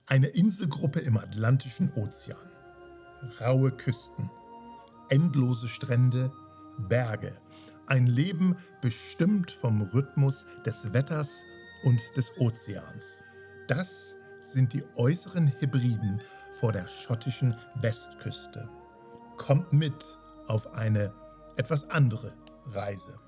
Eine Inselgruppe im Atlantischen Ozean. Raue Küsten, endlose Strände, Berge. Ein Leben bestimmt vom Rhythmus des Wetters und des Ozeans. Das sind die äußeren Hebriden vor der schottischen Westküste. Kommt mit auf eine etwas andere Reise.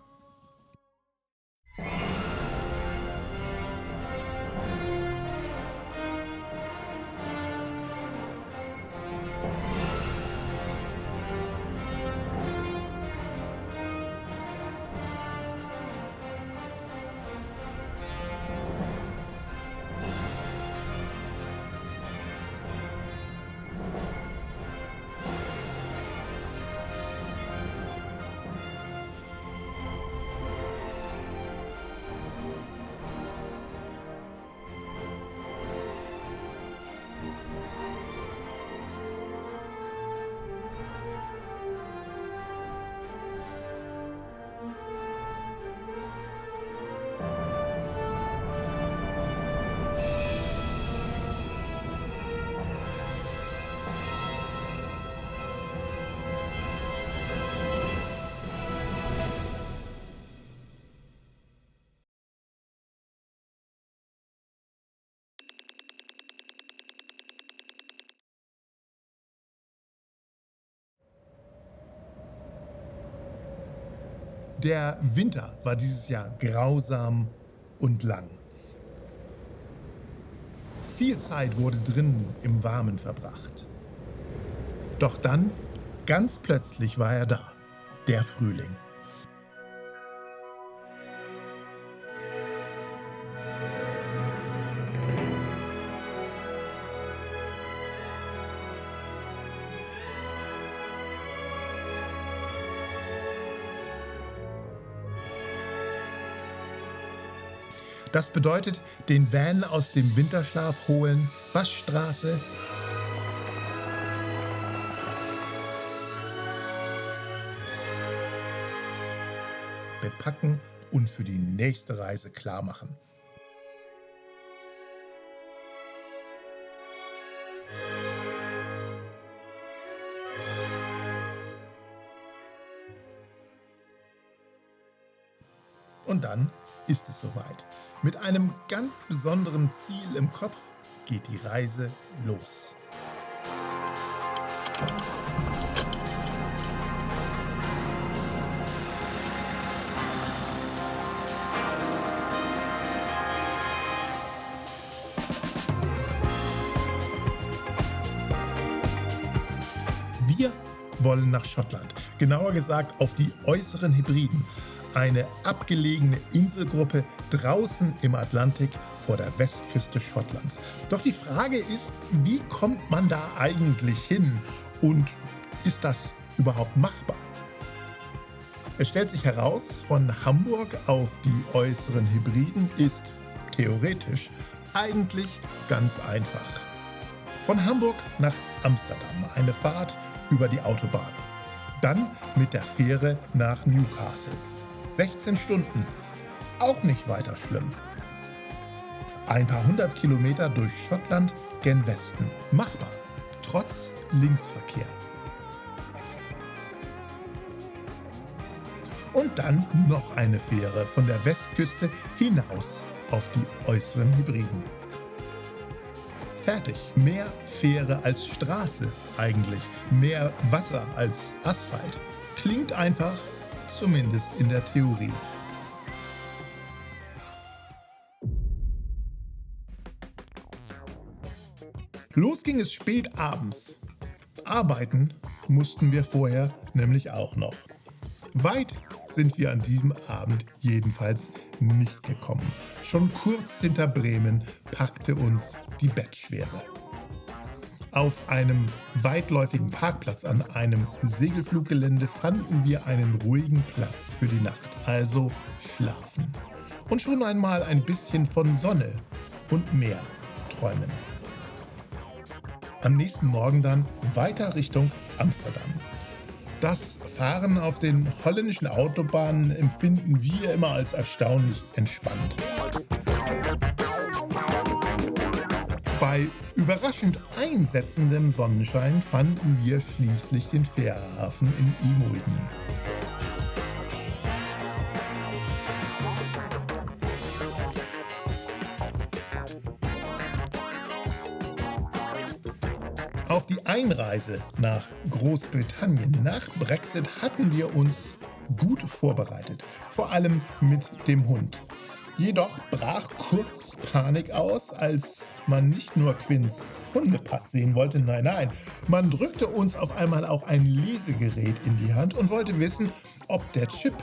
Der Winter war dieses Jahr grausam und lang. Viel Zeit wurde drinnen im Warmen verbracht. Doch dann, ganz plötzlich war er da, der Frühling. Das bedeutet, den Van aus dem Winterschlaf holen, Waschstraße, bepacken und für die nächste Reise klarmachen. Und dann ist es soweit. Mit einem ganz besonderen Ziel im Kopf geht die Reise los. Wir wollen nach Schottland, genauer gesagt auf die äußeren Hebriden, eine abgelegene Inselgruppe draußen im Atlantik vor der Westküste Schottlands. Doch die Frage ist, wie kommt man da eigentlich hin und ist das überhaupt machbar? Es stellt sich heraus, von Hamburg auf die äußeren Hebriden ist theoretisch eigentlich ganz einfach. Von Hamburg nach Amsterdam eine Fahrt über die Autobahn. Dann mit der Fähre nach Newcastle. 16 Stunden, auch nicht weiter schlimm. Ein paar 100 Kilometer durch Schottland gen Westen, machbar, trotz Linksverkehr. Und dann noch eine Fähre von der Westküste hinaus auf die äußeren Hebriden. Fertig, mehr Fähre als Straße eigentlich, mehr Wasser als Asphalt. Klingt einfach, zumindest in der Theorie. Los ging es spät abends. Arbeiten mussten wir vorher nämlich auch noch. Weit sind wir an diesem Abend jedenfalls nicht gekommen. Schon kurz hinter Bremen packte uns die Bettschwere. Auf einem weitläufigen Parkplatz an einem Segelfluggelände fanden wir einen ruhigen Platz für die Nacht, also schlafen. Und schon einmal ein bisschen von Sonne und Meer träumen. Am nächsten Morgen dann weiter Richtung Amsterdam. Das Fahren auf den holländischen Autobahnen empfinden wir immer als erstaunlich entspannt. Bei überraschend einsetzendem Sonnenschein fanden wir schließlich den Fährhafen in Imoiden. Auf die Einreise nach Großbritannien nach Brexit hatten wir uns gut vorbereitet, vor allem mit dem Hund. Jedoch brach kurz Panik aus, als man nicht nur Quinns Hundepass sehen wollte, nein, man drückte uns auf einmal auch ein Lesegerät in die Hand und wollte wissen, ob der Chip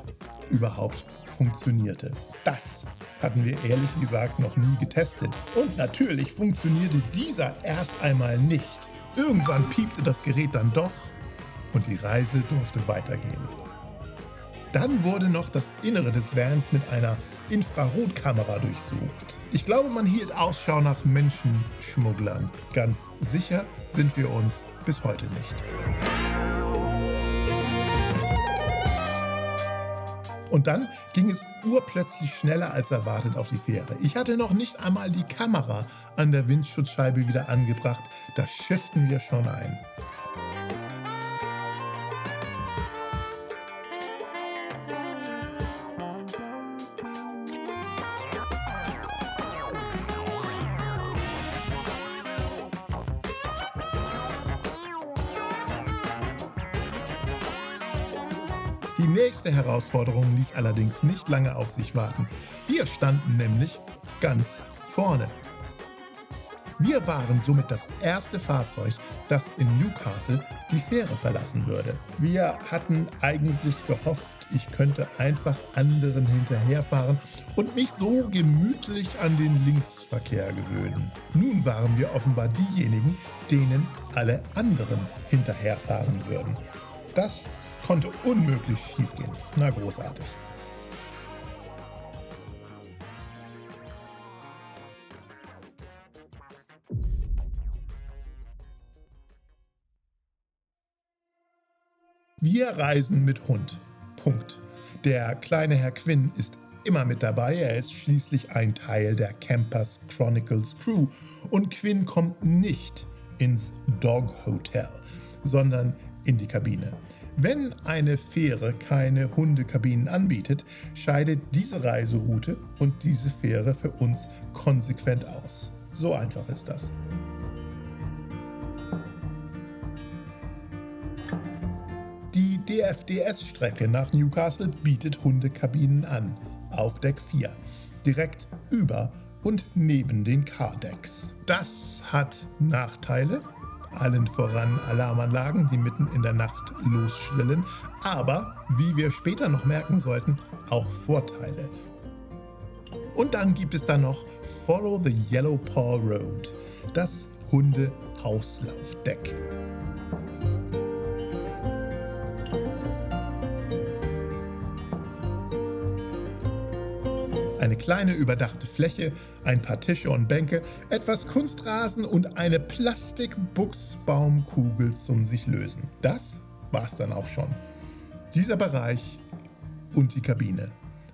überhaupt funktionierte. Das hatten wir ehrlich gesagt noch nie getestet. Und natürlich funktionierte dieser erst einmal nicht. Irgendwann piepte das Gerät dann doch und die Reise durfte weitergehen. Dann wurde noch das Innere des Vans mit einer Infrarotkamera durchsucht. Ich glaube, man hielt Ausschau nach Menschenschmugglern. Ganz sicher sind wir uns bis heute nicht. Und dann ging es urplötzlich schneller als erwartet auf die Fähre. Ich hatte noch nicht einmal die Kamera an der Windschutzscheibe wieder angebracht, da schifften wir schon ein. Die nächste Herausforderung ließ allerdings nicht lange auf sich warten. Wir standen nämlich ganz vorne. Wir waren somit das erste Fahrzeug, das in Newcastle die Fähre verlassen würde. Wir hatten eigentlich gehofft, ich könnte einfach anderen hinterherfahren und mich so gemütlich an den Linksverkehr gewöhnen. Nun waren wir offenbar diejenigen, denen alle anderen hinterherfahren würden. Das konnte unmöglich schiefgehen. Na, großartig. Wir reisen mit Hund. Punkt. Der kleine Herr Quinn ist immer mit dabei. Er ist schließlich ein Teil der Campers Chronicles Crew. Und Quinn kommt nicht ins Dog Hotel, sondern in die Kabine. Wenn eine Fähre keine Hundekabinen anbietet, scheidet diese Reiseroute und diese Fähre für uns konsequent aus. So einfach ist das. Die DFDS-Strecke nach Newcastle bietet Hundekabinen an, auf Deck 4, direkt über und neben den Cardecks. Das hat Nachteile, allen voran Alarmanlagen, die mitten in der Nacht losschrillen, aber, wie wir später noch merken sollten, auch Vorteile. Und dann gibt es da noch Follow the Yellow Paw Road, das Hunde-Auslaufdeck. Eine kleine überdachte Fläche, ein paar Tische und Bänke, etwas Kunstrasen und eine Plastik-Buchsbaumkugel zum sich lösen. Das war's dann auch schon. Dieser Bereich und die Kabine.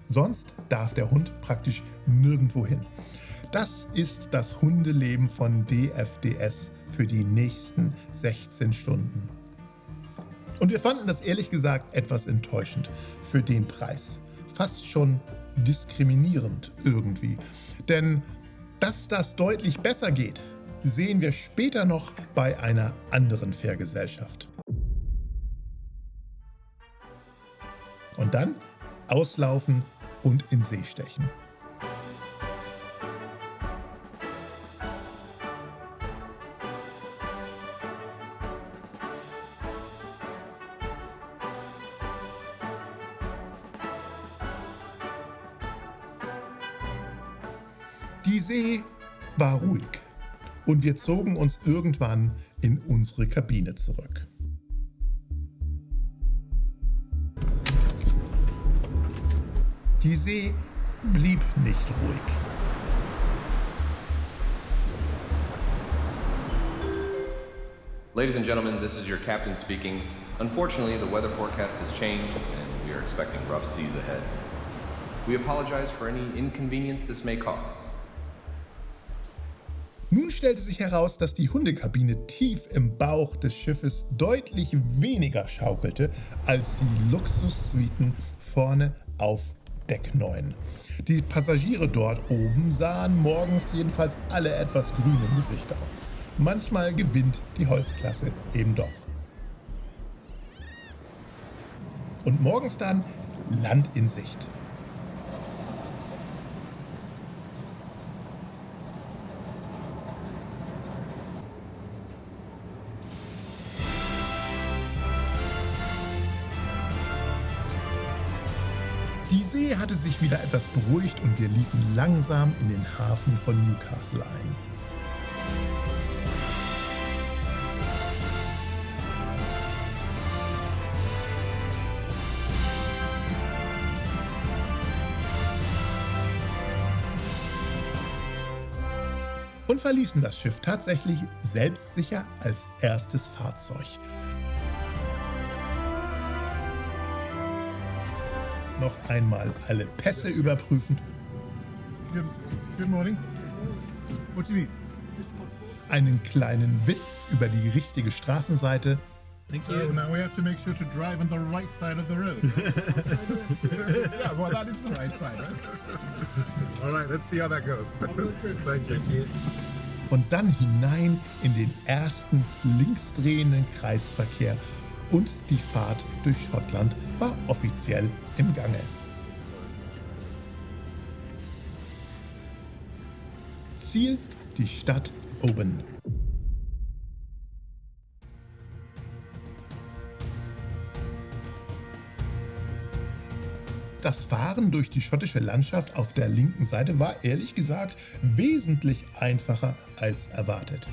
Sonst darf der Hund praktisch nirgendwo hin. Das ist das Hundeleben von DFDS für die nächsten 16 Stunden. Und wir fanden das ehrlich gesagt etwas enttäuschend für den Preis. Fast schon diskriminierend irgendwie. Denn dass das deutlich besser geht, sehen wir später noch bei einer anderen Fährgesellschaft. Und dann auslaufen und in See stechen. Die See war ruhig und wir zogen uns irgendwann in unsere Kabine zurück. Die See blieb nicht ruhig. Ladies and gentlemen, this is your captain speaking. Unfortunately, the weather forecast has changed and we are expecting rough seas ahead. We apologize for any inconvenience this may cause. Nun stellte sich heraus, dass die Hundekabine tief im Bauch des Schiffes deutlich weniger schaukelte als die Luxussuiten vorne auf Deck 9. Die Passagiere dort oben sahen morgens jedenfalls alle etwas grün im Gesicht aus. Manchmal gewinnt die Holzklasse eben doch. Und morgens dann Land in Sicht. Die See hatte sich wieder etwas beruhigt und wir liefen langsam in den Hafen von Newcastle ein. Und verließen das Schiff tatsächlich selbstsicher als erstes Fahrzeug. Noch einmal alle Pässe überprüfen. Good morning. What do you need? Einen kleinen Witz über die richtige Straßenseite. So now we have to make sure to drive on the right side of the road. Yeah, well that is the right side, right? All right, let's see how that goes. Thank you. Und dann hinein in den ersten linksdrehenden Kreisverkehr. Und die Fahrt durch Schottland war offiziell im Gange. Ziel die Stadt Oban. Das Fahren durch die schottische Landschaft auf der linken Seite war ehrlich gesagt wesentlich einfacher als erwartet.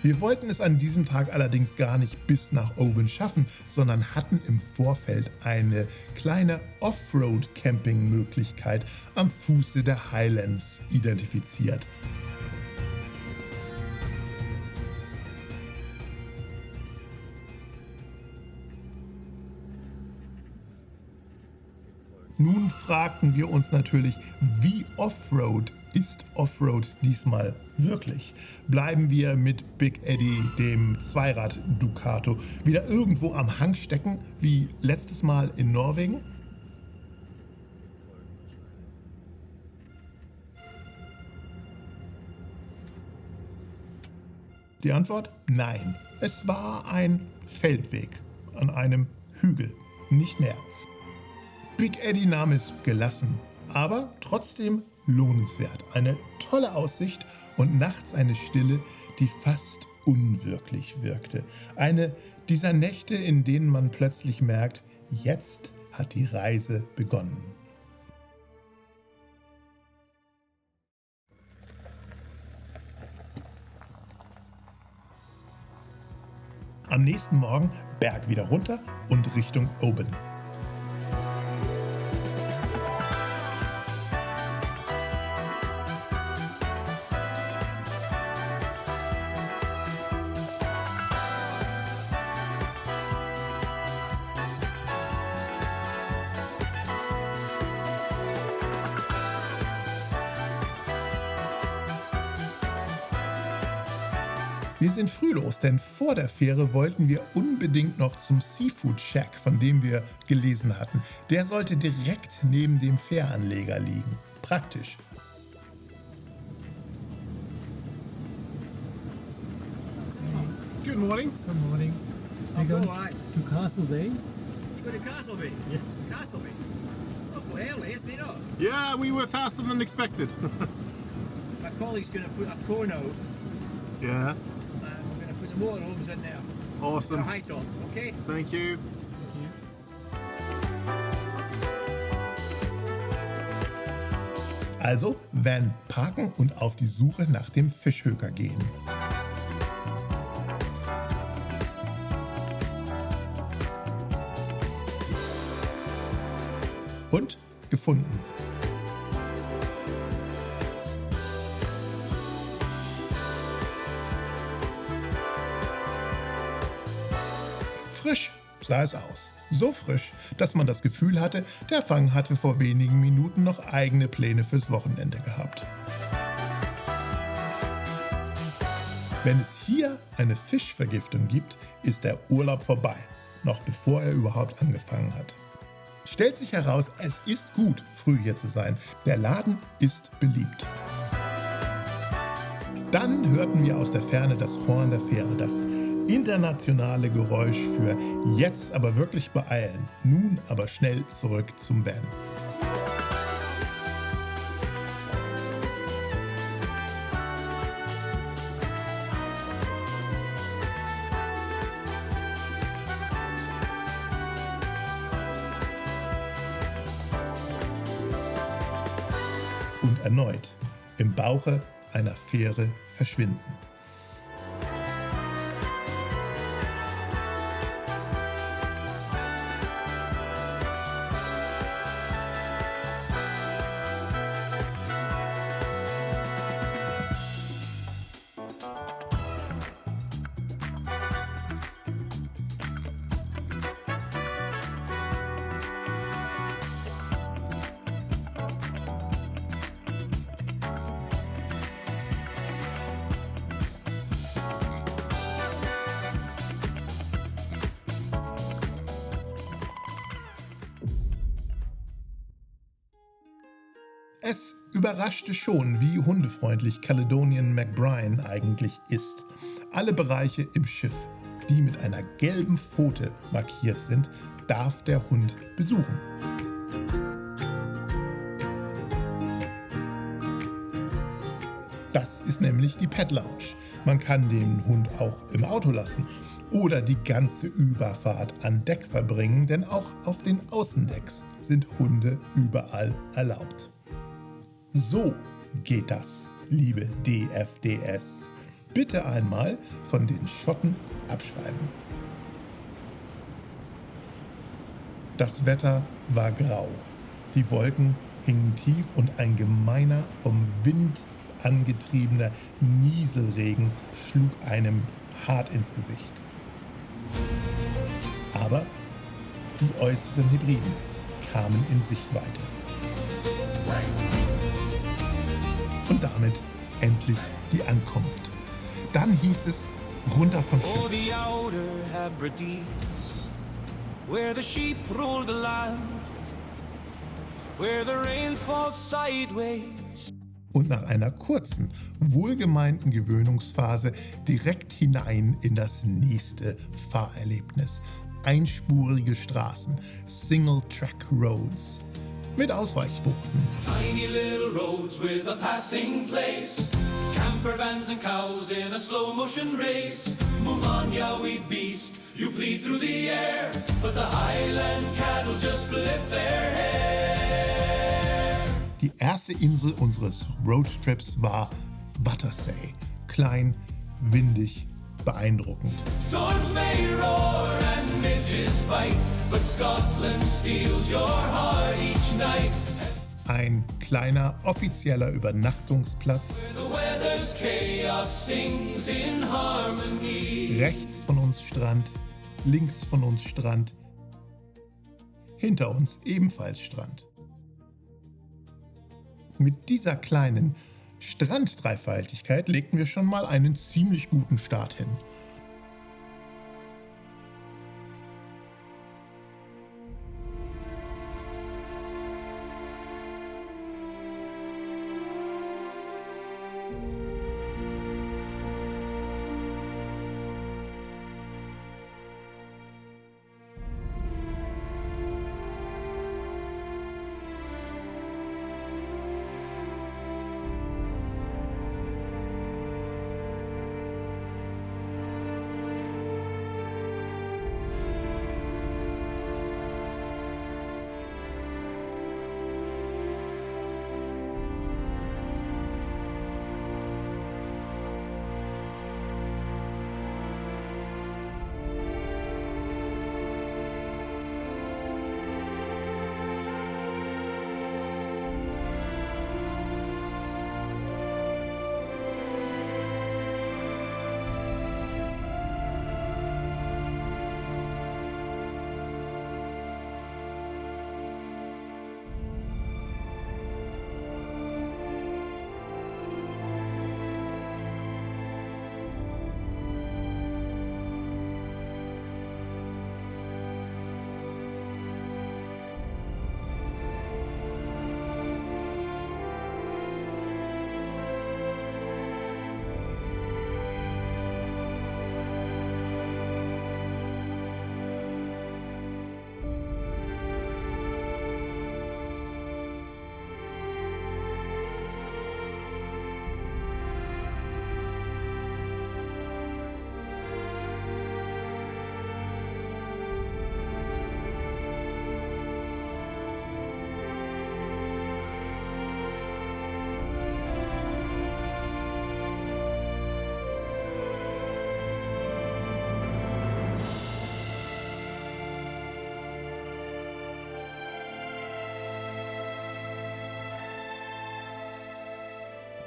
Wir wollten es an diesem Tag allerdings gar nicht bis nach Oban schaffen, sondern hatten im Vorfeld eine kleine Offroad-Camping-Möglichkeit am Fuße der Highlands identifiziert. Nun fragten wir uns natürlich, wie Offroad ist Offroad diesmal wirklich? Bleiben wir mit Big Eddie, dem Zweirad Ducato, wieder irgendwo am Hang stecken, wie letztes Mal in Norwegen? Die Antwort? Nein. Es war ein Feldweg an einem Hügel, nicht mehr. Big Eddie nahm es gelassen, aber trotzdem lohnenswert. Eine tolle Aussicht und nachts eine Stille, die fast unwirklich wirkte. Eine dieser Nächte, in denen man plötzlich merkt, jetzt hat die Reise begonnen. Am nächsten Morgen Berg wieder runter und Richtung Oban. Wir sind früh los, denn vor der Fähre wollten wir unbedingt noch zum Seafood Shack, von dem wir gelesen hatten. Der sollte direkt neben dem Fähranleger liegen. Praktisch. Good morning. Good morning. We're going right. to Castle Bay. You go to Castleby? Yeah. Castleby? Oh, well, early, isn't it not? Yeah, we were faster than expected. My colleague's going to put a cone out, Yeah, and we're going to put the motorhomes in there. awesome. They're height on, okay? Thank you. Also Van parken und auf die Suche nach dem Fischhöker gehen. Und gefunden. Frisch, sah es aus. So frisch, dass man das Gefühl hatte, der Fang hatte vor wenigen Minuten noch eigene Pläne fürs Wochenende gehabt. Wenn es hier eine Fischvergiftung gibt, ist der Urlaub vorbei, noch bevor er überhaupt angefangen hat. Stellt sich heraus, es ist gut, früh hier zu sein. Der Laden ist beliebt. Dann hörten wir aus der Ferne das Horn der Fähre, das internationale Geräusch für jetzt aber wirklich beeilen, nun aber schnell zurück zum Van. Und erneut im Bauche einer Fähre verschwinden. Es überraschte schon, wie hundefreundlich Caledonian MacBrayne eigentlich ist. Alle Bereiche im Schiff, die mit einer gelben Pfote markiert sind, darf der Hund besuchen. Das ist nämlich die Pet Lounge. Man kann den Hund auch im Auto lassen oder die ganze Überfahrt an Deck verbringen, denn auch auf den Außendecks sind Hunde überall erlaubt. So geht das, liebe DFDS. Bitte einmal von den Schotten abschreiben. Das Wetter war grau. Die Wolken hingen tief und ein gemeiner, vom Wind angetriebener Nieselregen schlug einem hart ins Gesicht. Aber die äußeren Hebriden kamen in Sichtweite. Und damit endlich die Ankunft. Dann hieß es runter vom Schiff. Oh, the outer Hebrides, where the sheep rule the land, where the rain falls sideways. Und nach einer kurzen, wohlgemeinten Gewöhnungsphase direkt hinein in das nächste Fahrerlebnis. Einspurige Straßen, Single-Track Roads mit Ausweichbuchten. Tiny little roads with a passing place, camper vans and cows in a slow motion race. Move on, ya wee beast, you plead through the air, but the Highland cattle just flip their hair. Die erste Insel unseres Roadtrips war Battersea. Klein, windig, beeindruckend. Storms may roar and midges bite, but Scotland steals your heart each night. Ein kleiner offizieller Übernachtungsplatz. The weather's chaos sings in harmony. Rechts von uns Strand, links von uns Strand, hinter uns ebenfalls Strand. Mit dieser kleinen Stranddreifaltigkeit legten wir schon mal einen ziemlich guten Start hin.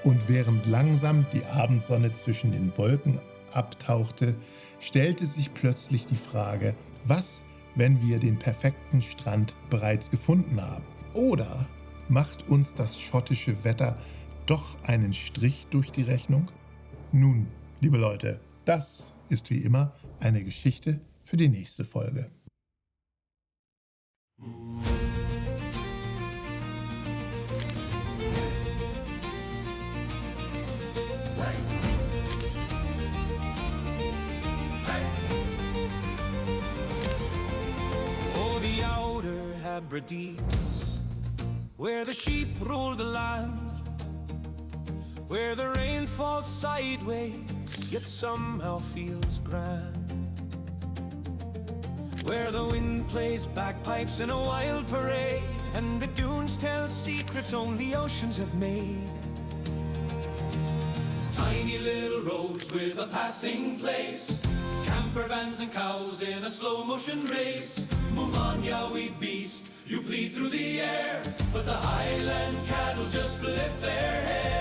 Und während langsam die Abendsonne zwischen den Wolken abtauchte, stellte sich plötzlich die Frage, was, wenn wir den perfekten Strand bereits gefunden haben? Oder macht uns das schottische Wetter doch einen Strich durch die Rechnung? Nun, liebe Leute, das ist wie immer eine Geschichte für die nächste Folge. Oh, the outer Hebrides, where the sheep rule the land, where the rain falls sideways, yet somehow feels grand, where the wind plays bagpipes in a wild parade, and the dunes tell secrets only oceans have made. Tiny little roads with a passing place, camper vans and cows in a slow motion race. Move on, ya wee beast, you plead through the air, but the Highland cattle just flip their hair.